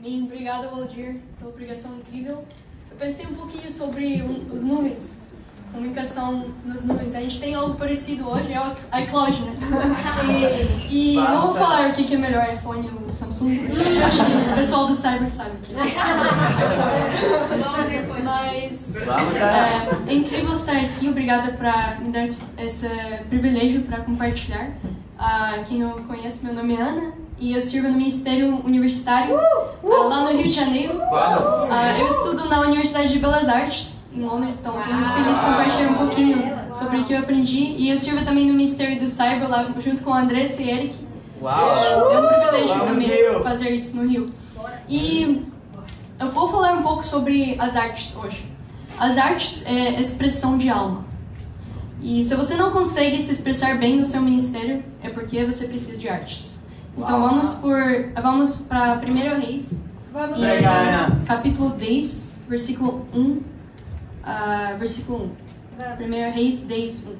Amém. Obrigada, Waldir, pela pregação incrível. Eu pensei um pouquinho sobre os nuvens, comunicação nas nuvens. A gente tem algo parecido hoje, é o iCloud, né? E não vou falar o que é melhor, iPhone ou Samsung, porque eu acho que o pessoal do Cyber sabe o que é. Mas é incrível estar aqui. Obrigada por me dar esse privilégio para compartilhar. Quem não me conhece, meu nome é Ana e eu sirvo no Ministério Universitário lá no Rio de Janeiro. Eu estudo na Universidade de Belas Artes, em Londres, então estou muito feliz de compartilhar um pouquinho sobre o que eu aprendi. E eu sirvo também no Ministério do Cyber, lá junto com a Andressa e Eric. É um privilégio também fazer isso no Rio. E eu vou falar um pouco sobre as artes hoje. As artes é expressão de alma. E se você não consegue se expressar bem no seu ministério, é porque você precisa de artes. Então vamos para 1 Reis, capítulo 10, versículo 1. 1 Reis 10, 1.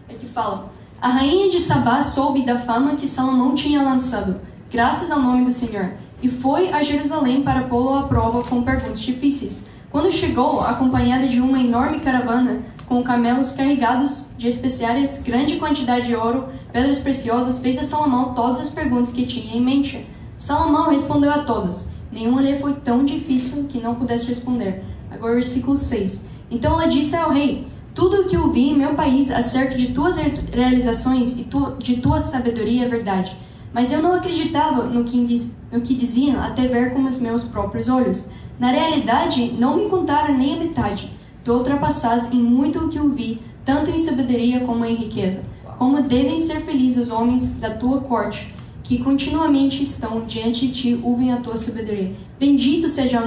É que fala: A rainha de Sabá soube da fama que Salomão tinha lançado, graças ao nome do Senhor, e foi a Jerusalém para pô-lo à prova com perguntas difíceis. Quando chegou, acompanhada de uma enorme caravana, com camelos carregados de especiarias, grande quantidade de ouro, pedras preciosas, fez a Salomão todas as perguntas que tinha em mente. Salomão respondeu a todas. Nenhuma lhe foi tão difícil que não pudesse responder. Agora, versículo 6. Então ela disse ao rei: Tudo o que ouvi em meu país acerca de tuas realizações e de tua sabedoria é verdade. Mas eu não acreditava no que diziam até ver com os meus próprios olhos. Na realidade, não me contaram nem a metade. Tu ultrapassas em muito o que ouvi, tanto em sabedoria como em riqueza. Como devem ser felizes os homens da tua corte, que continuamente estão diante de ti, ouvem a tua sabedoria. Bendito seja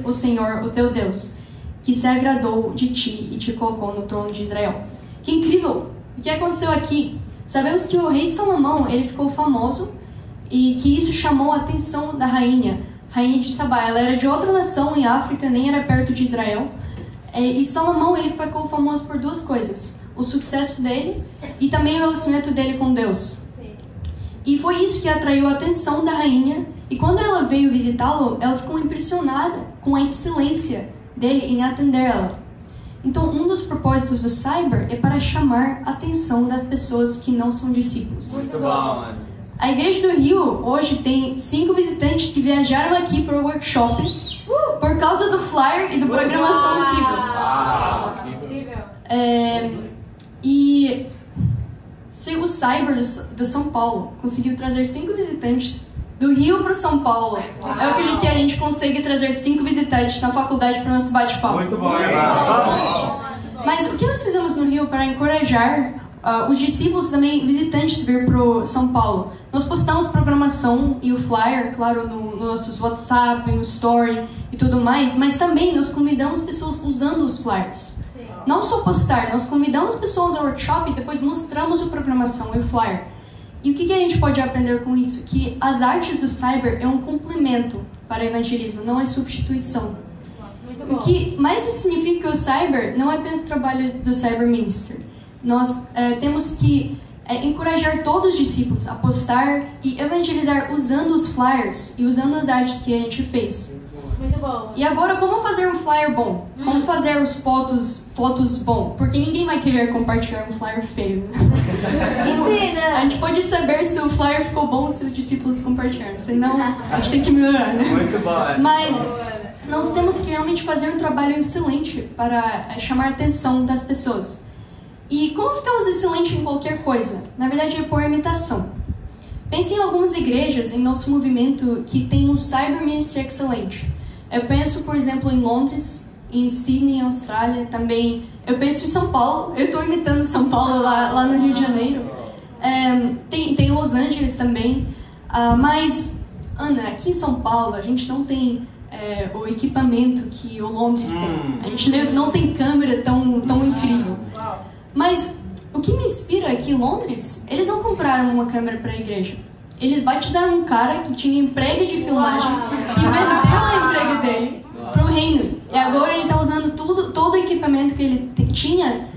o Senhor, o teu Deus, que se agradou de ti e te colocou no trono de Israel. Que incrível! O que aconteceu aqui? Sabemos que o rei Salomão, ele ficou famoso e que isso chamou a atenção da rainha de Sabá. Ela era de outra nação em África, nem era perto de Israel. E Salomão, ele ficou famoso por duas coisas: o sucesso dele e também o relacionamento dele com Deus. E foi isso que atraiu a atenção da rainha. E quando ela veio visitá-lo, ela ficou impressionada com a excelência dele em atender ela. Então, um dos propósitos do Cyber é para chamar a atenção das pessoas que não são discípulos. Muito bom, mano. A Igreja do Rio hoje tem 5 visitantes que viajaram aqui para o workshop por causa do flyer e da programação incrível. E se o Cyber do São Paulo conseguiu trazer 5 visitantes do Rio para o São Paulo, eu acredito que a gente consegue trazer 5 visitantes na faculdade para o nosso bate-papo. Muito bom. Mas o que nós fizemos no Rio para encorajar os discípulos também, visitantes, vir para o São Paulo? Nós postamos programação e o flyer, claro, no nossos WhatsApp, no Story e tudo mais, mas também nós convidamos pessoas usando os flyers. Sim. Não só postar, nós convidamos pessoas ao workshop e depois mostramos a programação e o flyer. E o que a gente pode aprender com isso? Que as artes do Cyber é um complemento para o evangelismo, não é substituição. O que mais isso significa que o Cyber não é apenas trabalho do Cyber Minister. Nós temos que encorajar todos os discípulos a postar e evangelizar usando os flyers e usando as artes que a gente fez. Muito bom. E agora, como fazer um flyer bom? Como fazer os fotos bom? Porque ninguém vai querer compartilhar um flyer feio. Ensina! A gente pode saber se o flyer ficou bom se os discípulos compartilharam. Senão, a gente tem que melhorar, né? Muito bom. Mas nós temos que realmente fazer um trabalho excelente para chamar a atenção das pessoas. E como ficamos excelentes em qualquer coisa? Na verdade, é por imitação. Pense em algumas igrejas em nosso movimento que tem um Cyber Ministry excelente. Eu penso, por exemplo, em Londres, em Sydney, Austrália, também. Eu penso em São Paulo. Eu estou imitando São Paulo lá no Rio de Janeiro. Tem Los Angeles também. Mas, Ana, aqui em São Paulo a gente não tem o equipamento que o Londres tem. A gente não tem câmera tão incrível. Mas o que me inspira aqui em Londres, eles não compraram uma câmera para a igreja. Eles batizaram um cara que tinha emprego de filmagem, que vendeu a emprego dele para o reino. E agora ele está usando todo o equipamento que ele tinha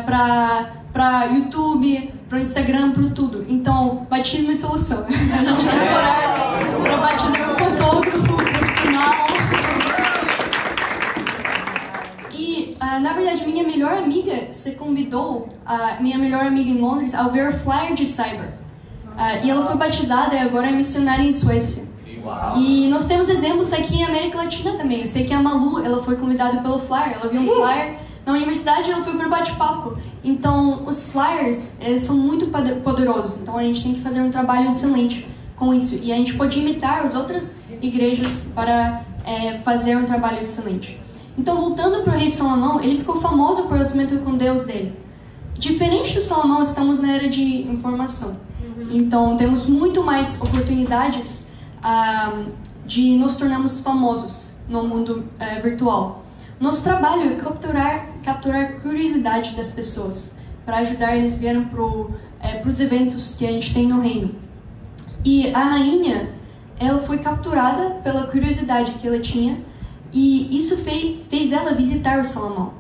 para YouTube, para o Instagram, para tudo. Então, batismo é solução. A gente tem que orar para batizar um fotógrafo convidou a minha melhor amiga em Londres ao ver o flyer de Cyber. E ela foi batizada e agora é missionária em Suécia. Uau. E nós temos exemplos aqui em América Latina também. Eu sei que a Malu, ela foi convidada pelo flyer. Ela viu um flyer na universidade e ela foi para o bate-papo. Então, os flyers são muito poderosos. Então, a gente tem que fazer um trabalho excelente com isso. E a gente pode imitar as outras igrejas para fazer um trabalho excelente. Então, voltando para o rei Salomão, ele ficou famoso por relacionamento com Deus dele. Diferente do Salomão, estamos na era de informação. Então, temos muito mais oportunidades de nos tornarmos famosos no mundo virtual. Nosso trabalho é capturar a curiosidade das pessoas, para ajudar eles a virem para os eventos que a gente tem no reino. E a rainha, ela foi capturada pela curiosidade que ela tinha, e isso fez ela visitar o Salomão.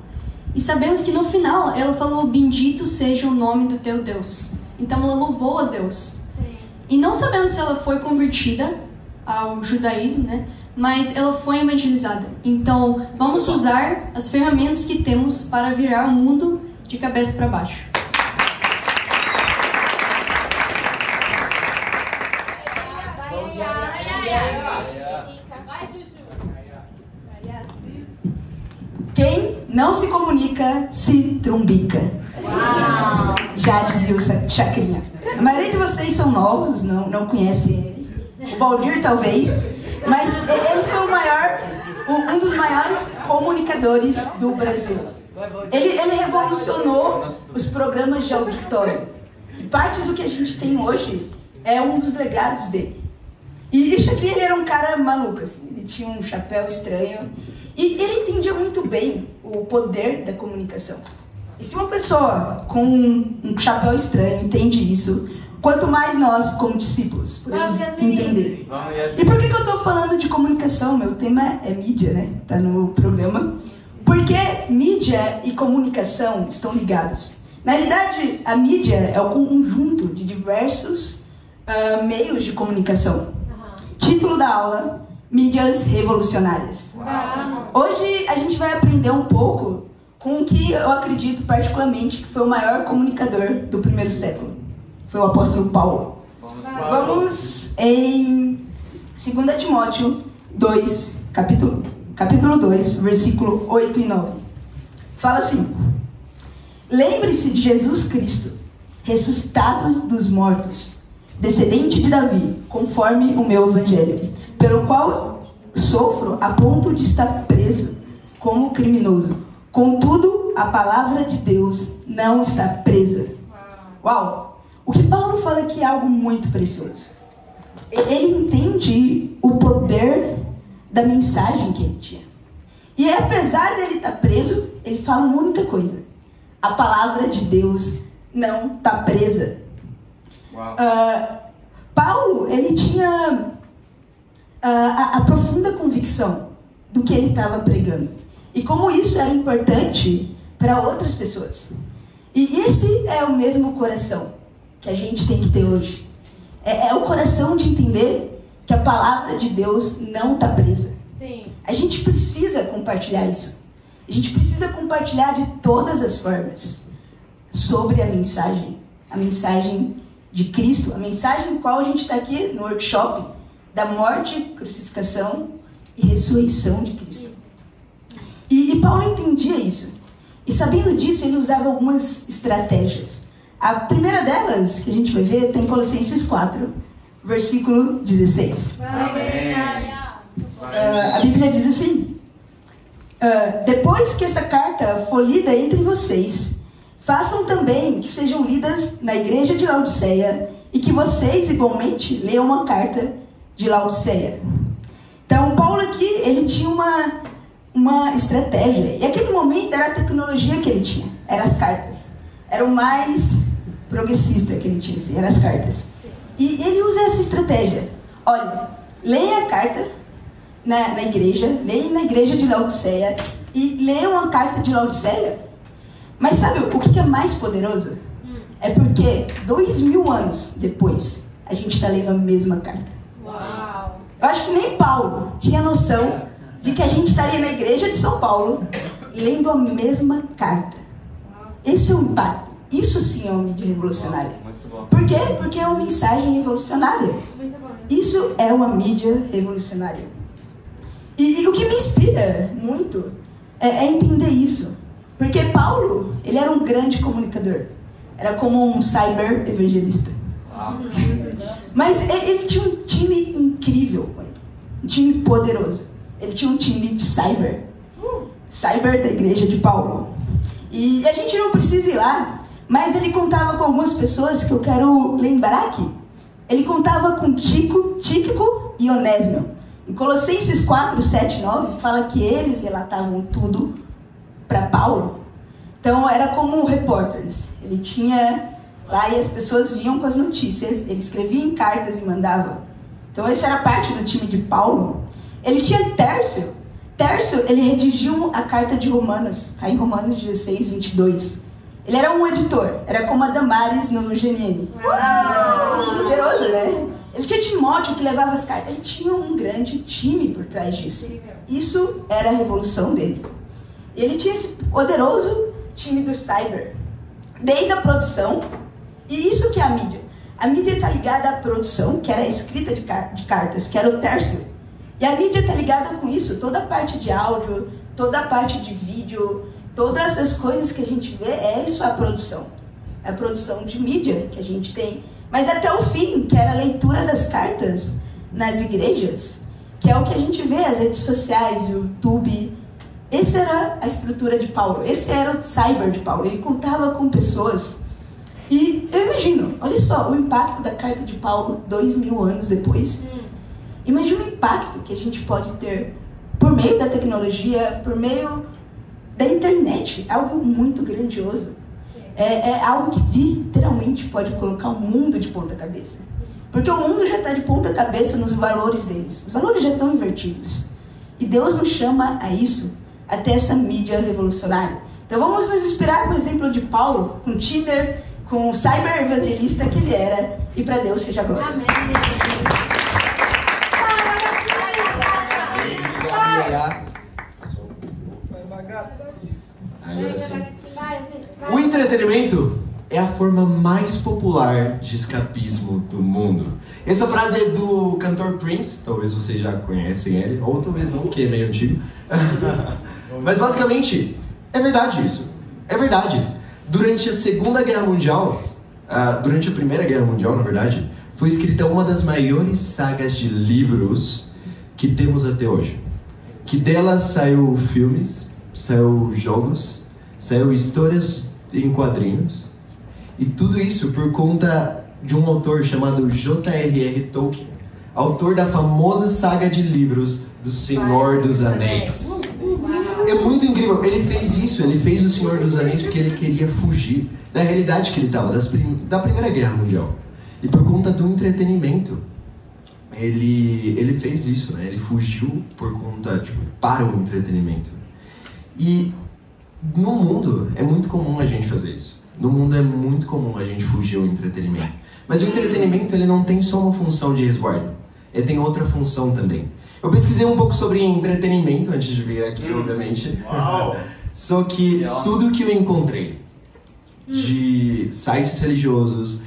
E sabemos que no final ela falou: bendito seja o nome do teu Deus. Então ela louvou a Deus. Sim. E não sabemos se ela foi convertida ao judaísmo, né? Mas ela foi evangelizada. Então vamos usar as ferramentas que temos para virar o mundo de cabeça para baixo. Quem não se comunica, se trumbica. Uau. Já dizia o Chacrinha. A maioria de vocês são novos, não conhecem ele. O Valdir talvez, mas ele foi um dos maiores comunicadores do Brasil. Ele revolucionou os programas de auditório. E parte do que a gente tem hoje é um dos legados dele. E o Chacrinha, ele era um cara maluco, assim. Ele tinha um chapéu estranho. E ele entendia muito bem o poder da comunicação. E se uma pessoa com um chapéu estranho entende isso, quanto mais nós, como discípulos, podemos entender. E por que eu estou falando de comunicação? Meu tema é mídia, né? Está no programa. Porque mídia e comunicação estão ligados. Na realidade, a mídia é o conjunto de diversos meios de comunicação. Título da aula: Mídias Revolucionárias. Hoje a gente vai aprender um pouco com o que eu acredito particularmente que foi o maior comunicador do primeiro século. Foi o apóstolo Paulo. Vamos em 2 Timóteo 2, capítulo 2, versículo 8 e 9. Fala assim: lembre-se de Jesus Cristo, ressuscitado dos mortos, descendente de Davi, conforme o meu evangelho, pelo qual sofro a ponto de estar preso como criminoso. Contudo, a palavra de Deus não está presa. Uau! O que Paulo fala aqui é algo muito precioso. Ele entende o poder da mensagem que ele tinha. E apesar dele estar preso, ele fala uma única coisa: a palavra de Deus não está presa. Paulo, ele tinha a profunda convicção do que ele estava pregando. E como isso era importante para outras pessoas. E esse é o mesmo coração que a gente tem que ter hoje. É o coração de entender que a palavra de Deus não está presa. Sim. A gente precisa compartilhar isso. A gente precisa compartilhar de todas as formas sobre a mensagem de Cristo, a mensagem em qual a gente está aqui no workshop da morte, crucificação e ressurreição de Cristo. E Paulo entendia isso. E sabendo disso, ele usava algumas estratégias. A primeira delas, que a gente vai ver, tem em Colossenses 4, versículo 16. A Bíblia diz assim: depois que essa carta for lida entre vocês, façam também que sejam lidas na igreja de Laodiceia e que vocês, igualmente, leiam uma carta de Laodiceia. Então, Paulo aqui, ele tinha uma estratégia. E aquele momento era a tecnologia que ele tinha, eram as cartas. Era o mais progressista que ele tinha, assim, eram as cartas. E ele usa essa estratégia. Olha, leia a carta na igreja, leia na igreja de Laodiceia e leiam a carta de Laodiceia. Mas sabe o que é mais poderoso? É porque 2000 anos depois, a gente está lendo a mesma carta. Uau. Eu acho que nem Paulo tinha noção de que a gente estaria na igreja de São Paulo lendo a mesma carta. Esse é o impacto. Isso sim é uma mídia revolucionária. Por quê? Porque é uma mensagem revolucionária. Isso é uma mídia revolucionária. E o que me inspira muito é entender isso. Porque Paulo, ele era um grande comunicador. Era como um cyber evangelista. Mas ele tinha um time incrível, um time poderoso. Ele tinha um time de cyber da igreja de Paulo. E a gente não precisa ir lá, mas ele contava com algumas pessoas que eu quero lembrar aqui. Ele contava com Tíquico e Onésimo. Em Colossenses 4, 7, 9, fala que eles relatavam tudo para Paulo. Então era como repórteres. Ele tinha lá e as pessoas vinham com as notícias, ele escrevia em cartas e mandava. Então essa era parte do time de Paulo. Ele tinha Tércio. Tércio, ele redigiu a carta de Romanos, tá em Romanos 16, 22. Ele era um editor, era como a Damares no GNN. Poderoso, né? Ele tinha Timóteo que levava as cartas. Ele tinha um grande time por trás disso. Isso era a revolução dele. Ele tinha esse poderoso time do cyber. Desde a produção. E isso que é a mídia. A mídia está ligada à produção, que era a escrita de cartas, que era o Tércio. E a mídia está ligada com isso. Toda a parte de áudio, toda a parte de vídeo, todas as coisas que a gente vê, isso é a produção. É a produção de mídia que a gente tem. Mas até o fim, que era a leitura das cartas nas igrejas, que é o que a gente vê, as redes sociais, o YouTube. Essa era a estrutura de Paulo. Esse era o cyber de Paulo. Ele contava com pessoas. E eu imagino, olha só, o impacto da carta de Paulo 2000 anos depois. Imagina o impacto que a gente pode ter por meio da tecnologia, por meio da internet. Algo muito grandioso. É algo que literalmente pode colocar o mundo de ponta cabeça. Porque o mundo já está de ponta cabeça nos valores deles. Os valores já estão invertidos. E Deus nos chama a isso, até essa mídia revolucionária. Então vamos nos inspirar com o exemplo de Paulo, com o Timer, com o cyber evangelista que ele era. E para Deus seja a glória. Amém. Agora sim. O entretenimento é a forma mais popular de escapismo do mundo. Essa frase é do cantor Prince, talvez vocês já conhecem ele, ou talvez não, porque é meio antigo. Mas basicamente, é verdade isso. É verdade. Durante a Segunda Guerra Mundial, durante a Primeira Guerra Mundial, na verdade, foi escrita uma das maiores sagas de livros que temos até hoje. Que delas saiu filmes, saiu jogos, saiu histórias em quadrinhos. E tudo isso por conta de um autor chamado J.R.R. Tolkien, autor da famosa saga de livros do Senhor dos Anéis. É muito incrível, ele fez isso, ele fez o Senhor dos Anéis porque ele queria fugir da realidade que ele estava, da Primeira Guerra Mundial. E por conta do entretenimento, ele fez isso, né? Ele fugiu por conta, para o entretenimento. E no mundo é muito comum a gente fazer isso. No mundo é muito comum a gente fugir ao entretenimento. Mas o entretenimento, ele não tem só uma função de resguardo. Ele tem outra função também. Eu pesquisei um pouco sobre entretenimento antes de vir aqui, obviamente. Uau. Só que tudo que eu encontrei de sites religiosos,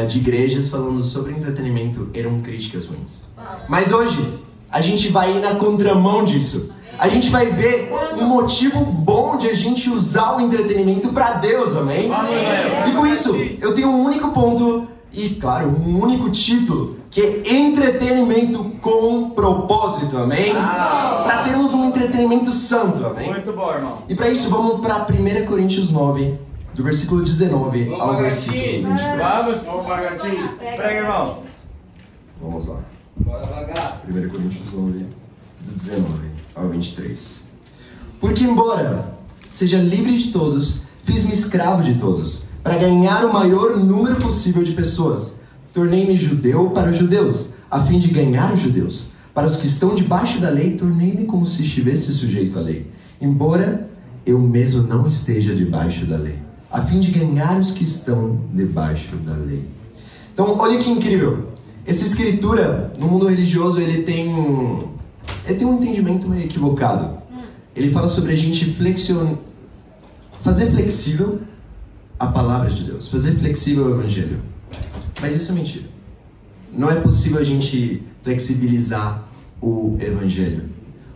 de igrejas falando sobre entretenimento, eram críticas ruins. Mas hoje, a gente vai ir na contramão disso. A gente vai ver um motivo bom de a gente usar o entretenimento para Deus, amém? E com isso, eu tenho um único ponto e, claro, um único título, que é entretenimento com propósito, amém? Para termos um entretenimento santo, amém? Muito bom, irmão. E para isso, vamos para 1 Coríntios 9, do versículo 19 ao versículo 23. Vamos, Bagatinho. Prega, irmão. Vamos lá. 1 Coríntios 9, do 19 ao 23. Porque embora seja livre de todos, fiz-me escravo de todos, para ganhar o maior número possível de pessoas. Tornei-me judeu para os judeus, a fim de ganhar os judeus. Para os que estão debaixo da lei, tornei-me como se estivesse sujeito à lei, embora eu mesmo não esteja debaixo da lei, a fim de ganhar os que estão debaixo da lei. Então, olha que incrível. Essa escritura, no mundo religioso, ele tem um entendimento meio equivocado. Ele fala sobre a gente fazer flexível a palavra de Deus, fazer flexível o evangelho. Mas isso é mentira. Não é possível a gente flexibilizar o evangelho.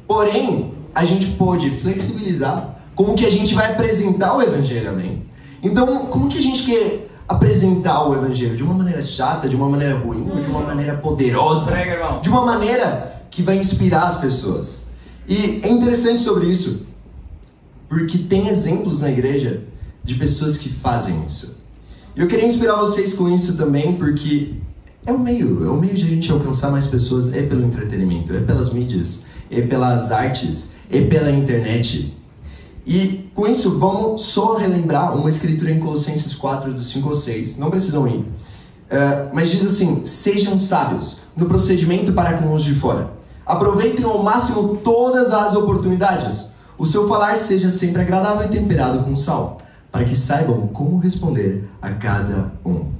Porém, a gente pode flexibilizar como que a gente vai apresentar o evangelho, amém? Então, como que a gente quer apresentar o evangelho? De uma maneira chata, de uma maneira ruim, ou de uma maneira poderosa? De uma maneira que vai inspirar as pessoas. E é interessante sobre isso, porque tem exemplos na igreja de pessoas que fazem isso. E eu queria inspirar vocês com isso também, porque é o meio de a gente alcançar mais pessoas, é pelo entretenimento, é pelas mídias, é pelas artes, é pela internet. E com isso, vamos só relembrar uma escritura em Colossenses 4, do 5 ao 6, não precisam ir. Mas diz assim: sejam sábios no procedimento para com os de fora. Aproveitem ao máximo todas as oportunidades. O seu falar seja sempre agradável e temperado com sal, para que saibam como responder a cada um.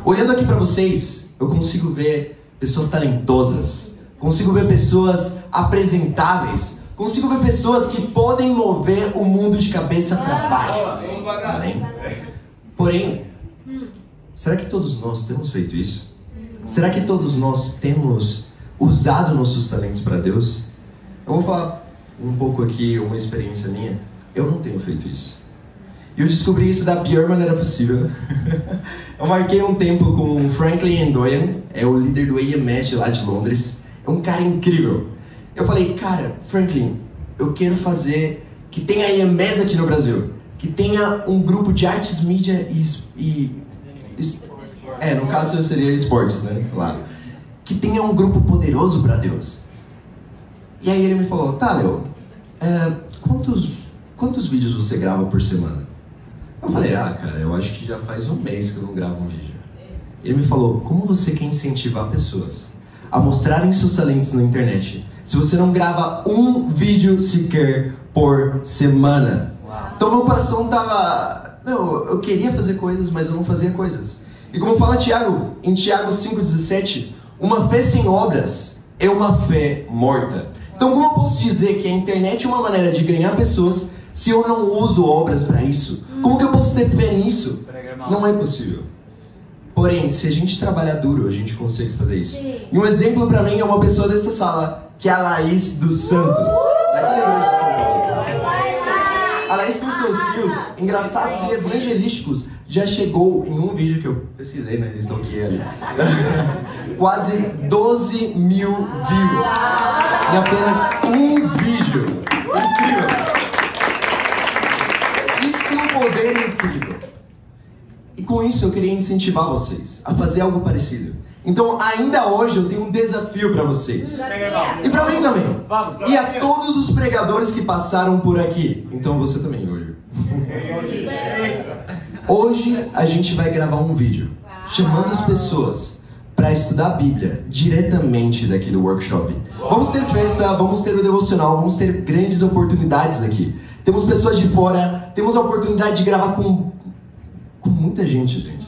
Olhando aqui para vocês, eu consigo ver pessoas talentosas, consigo ver pessoas apresentáveis, consigo ver pessoas que podem mover o mundo de cabeça para baixo. Amém? Porém, será que todos nós temos feito isso? Será que todos nós temos usado nossos talentos para Deus? Eu vou falar um pouco aqui, uma experiência minha. Eu não tenho feito isso. E eu descobri isso da pior maneira possível. Eu marquei um tempo com Franklin Ndoyen, é o líder do AMS lá de Londres. É um cara incrível. Eu falei: cara, Franklin, eu quero fazer que tenha AMS aqui no Brasil, que tenha um grupo de artes, mídia no caso seria esportes, né? Claro. Que tenha um grupo poderoso para Deus. E aí ele me falou: tá, Leo, quantos vídeos você grava por semana? Eu falei: cara, eu acho que já faz um mês que eu não gravo um vídeo. Ele me falou: como você quer incentivar pessoas a mostrarem seus talentos na internet se você não grava um vídeo sequer por semana? Uau. Então meu coração tava... eu queria fazer coisas, mas eu não fazia coisas. E como fala Tiago, em Tiago 5,17, uma fé sem obras é uma fé morta. Então como eu posso dizer que a internet é uma maneira de ganhar pessoas se eu não uso obras para isso? Como que eu posso ter fé nisso? Não é possível. Porém, se a gente trabalhar duro, a gente consegue fazer isso. E um exemplo para mim é uma pessoa dessa sala, que é a Laís dos Santos, daqui da igreja de São Paulo. A Laís, com seus skills engraçados e evangelísticos, já chegou em um vídeo que eu pesquisei, né? Eles estão aqui ali. Quase 12 mil views em apenas um vídeo. Incrível! Isso tem um poder incrível. E com isso eu queria incentivar vocês a fazer algo parecido. Então ainda hoje eu tenho um desafio para vocês. E para mim também. E a todos os pregadores que passaram por aqui. Então você também hoje. Hoje a gente vai gravar um vídeo chamando as pessoas para estudar a Bíblia diretamente daqui do workshop. Vamos ter festa, vamos ter o devocional, vamos ter grandes oportunidades aqui. Temos pessoas de fora, temos a oportunidade de gravar com muita gente.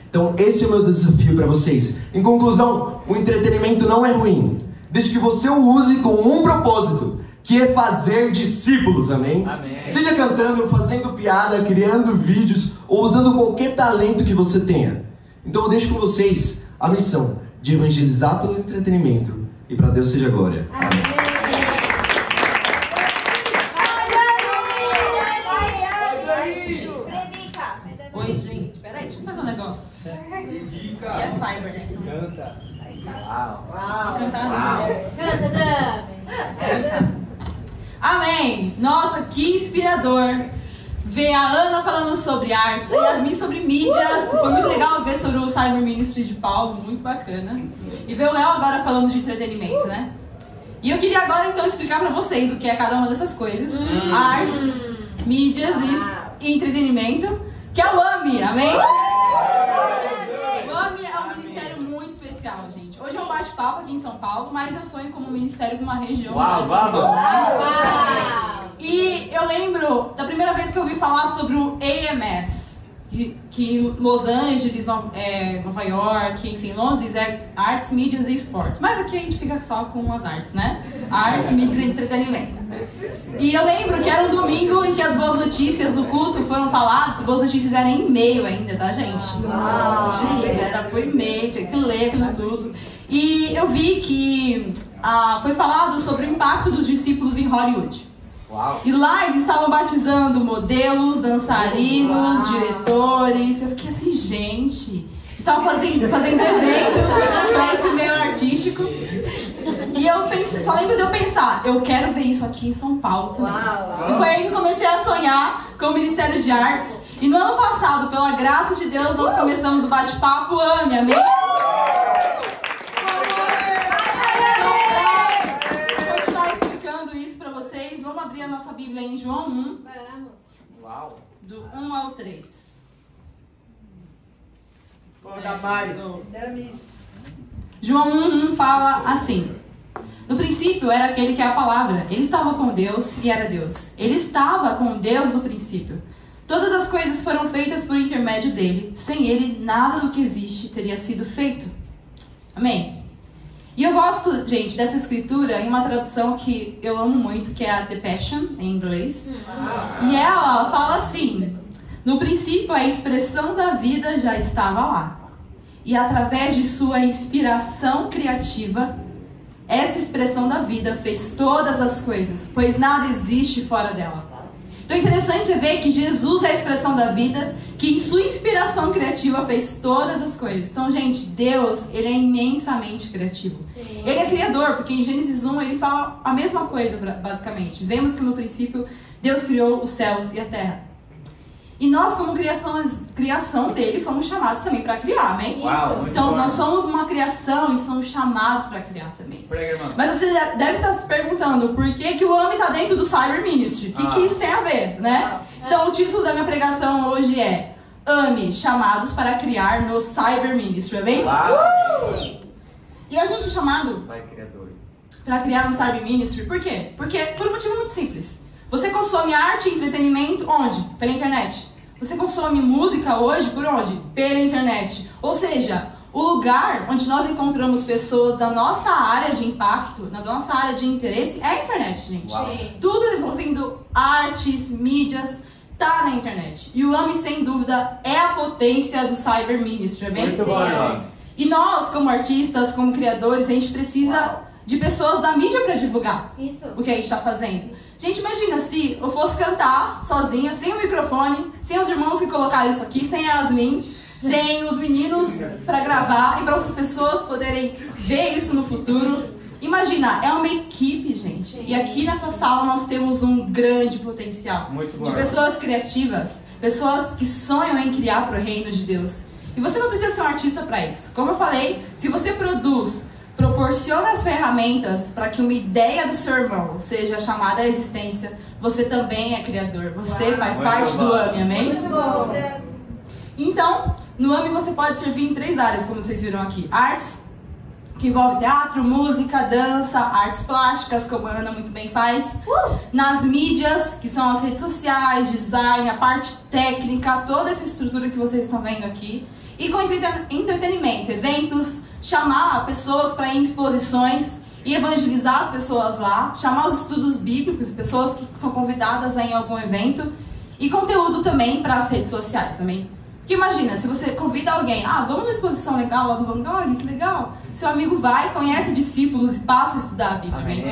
Então esse é o meu desafio para vocês. Em conclusão, o entretenimento não é ruim, desde que você o use com um propósito, que é fazer discípulos, amém? Amém. Seja cantando, fazendo piada, criando vídeos ou usando qualquer talento que você tenha. Então eu deixo com vocês a missão de evangelizar pelo entretenimento e para Deus seja glória. Amém. Oi, gente, peraí, deixa eu fazer um negócio. Que é cyber, né? Canta. Uau. Cantar. Canta. Amém. Nossa, que inspirador. Ver a Ana falando sobre artes, a Yasmin sobre mídias. Foi muito legal ver sobre o Cyber Ministry de Paulo, muito bacana. E ver o Léo agora falando de entretenimento, né? E eu queria agora então explicar pra vocês o que é cada uma dessas coisas. Artes, mídias e entretenimento. Que é o AMI, amém? O AMI é um ministério muito especial, gente. Hoje é um bate-papo aqui em São Paulo, mas eu sonho como um ministério de uma região de São Paulo. E eu lembro da primeira vez que eu ouvi falar sobre o AMS, que em Los Angeles, Nova York, enfim, Londres, é artes, mídias e esportes. Mas aqui a gente fica só com as artes, né? Artes, mídias e entretenimento. E eu lembro que era um domingo em que as boas notícias do culto foram faladas. As boas notícias eram em e-mail ainda, tá, gente? Era por e-mail, tinha que ler aquilo tudo. E eu vi que foi falado sobre o impacto dos discípulos em Hollywood. Uau. E lá eles estavam batizando modelos, dançarinos, diretores. Eu fiquei assim, gente, estavam fazendo evento para esse meio artístico. E eu pensei, só lembro de eu pensar, eu quero ver isso aqui em São Paulo também. Uau. E foi aí que eu comecei a sonhar com o Ministério de Artes. E no ano passado, pela graça de Deus, nós começamos o bate-papo AME, amém? Vou continuar explicando isso para vocês. Vamos abrir a nossa Bíblia em João 1, Vamos. Uau. do 1 ao 3. Conta mais. João 1:1 fala assim: no princípio era aquele que é a palavra. Ele estava com Deus e era Deus. Ele estava com Deus no princípio. Todas as coisas foram feitas por intermédio dele. Sem ele, nada do que existe teria sido feito. Amém? E eu gosto, gente, dessa escritura em uma tradução que eu amo muito, que é a The Passion, em inglês. E ela fala assim: no princípio a expressão da vida já estava lá. E através de sua inspiração criativa, essa expressão da vida fez todas as coisas, pois nada existe fora dela. Então é interessante ver que Jesus é a expressão da vida, que em sua inspiração criativa fez todas as coisas. Então, gente, Deus, ele é imensamente criativo. Sim. Ele é criador, porque em Gênesis 1 ele fala a mesma coisa, basicamente. Vemos que no princípio Deus criou os céus e a terra. E nós, como criação dele, fomos chamados também para criar, amém? Uau, muito Então, bom. nós somos uma criação e somos chamados para criar também. Prega, irmão. Mas você deve estar se perguntando por que o AME está dentro do Cyber Ministry. O que isso tem a ver, né? Então, o título da minha pregação hoje é AME, chamados para criar no Cyber Ministry, amém? Uau. E a gente é chamado Vai, criadores. para criar no Cyber Ministry, por quê? Porque por um motivo muito simples. Você consome arte e entretenimento onde? Pela internet. Você consome música hoje por onde? Pela internet. Ou seja, o lugar onde nós encontramos pessoas da nossa área de impacto, da nossa área de interesse, é a internet, gente. Uau. Tudo envolvendo artes, mídias, tá na internet. E o AME, sem dúvida, é a potência do Cyber Ministry, amém? Muito bom, irmão. E nós, como artistas, como criadores, a gente precisa de pessoas da mídia para divulgar Isso. o que a gente está fazendo. Gente, imagina se eu fosse cantar sozinha, sem o microfone, sem os irmãos que colocaram isso aqui, sem a Yasmin, sem os meninos para gravar e para outras pessoas poderem ver isso no futuro. Imagina, é uma equipe, gente. E aqui nessa sala nós temos um grande potencial Muito bom. de pessoas criativas, pessoas que sonham em criar para o reino de Deus. E você não precisa ser um artista para isso. Como eu falei, se você proporciona as ferramentas para que uma ideia do seu irmão seja chamada à existência, você também é criador. Você faz Muito parte bom. do AME, amém? Muito bom. Então, no AME você pode servir em 3 áreas, como vocês viram aqui. Artes, que envolve teatro, música, dança, artes plásticas, como a Ana muito bem faz. Nas mídias, que são as redes sociais, design, a parte técnica, toda essa estrutura que vocês estão vendo aqui. E com entretenimento, eventos, chamar pessoas para ir em exposições e evangelizar as pessoas lá, chamar os estudos bíblicos, pessoas que são convidadas a ir em algum evento, e conteúdo também para as redes sociais, amém? Porque imagina, se você convida alguém, vamos numa exposição legal lá do Van Gogh, que legal. Seu amigo vai, conhece discípulos e passa a estudar a Bíblia, amém?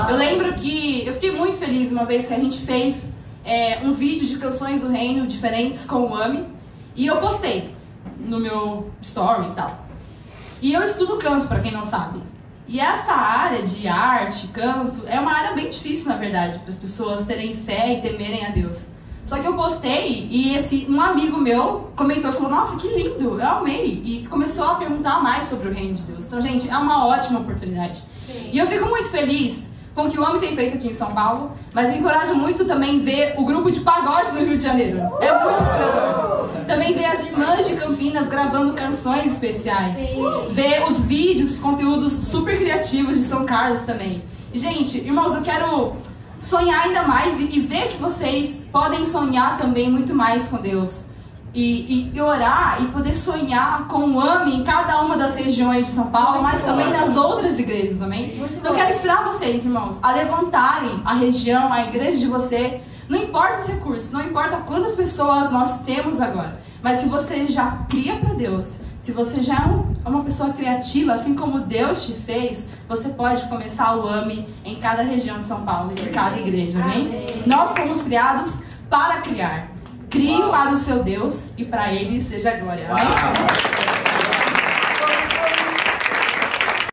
Eu lembro que eu fiquei muito feliz uma vez que a gente fez um vídeo de canções do reino diferentes com o AME, e eu postei no meu story e tal. E eu estudo canto, para quem não sabe. E essa área de arte, canto, é uma área bem difícil, na verdade, para as pessoas terem fé e temerem a Deus. Só que eu postei e um amigo meu comentou, falou, nossa, que lindo, eu amei. E começou a perguntar mais sobre o reino de Deus. Então, gente, é uma ótima oportunidade. Sim. E eu fico muito feliz com o que o AME tem feito aqui em São Paulo, mas me encoraja muito também ver o grupo de pagode do Rio de Janeiro. É muito inspirador. Também ver as irmãs de Campinas gravando canções especiais. Sim. Ver os vídeos, os conteúdos super criativos de São Carlos também. E, gente, irmãos, eu quero sonhar ainda mais e ver que vocês podem sonhar também muito mais com Deus. e orar e poder sonhar com o AME em cada uma das regiões de São Paulo, mas também nas outras igrejas, amém? Então eu quero inspirar vocês, irmãos, a levantarem a região, a igreja de você. Não importa os recursos, não importa quantas pessoas nós temos agora, mas se você já cria para Deus, se você já é uma pessoa criativa, assim como Deus te fez, você pode começar o AME em cada região de São Paulo, em cada igreja, amém? Nós fomos criados para criar. Crie para o seu Deus e para Ele seja glória, amém?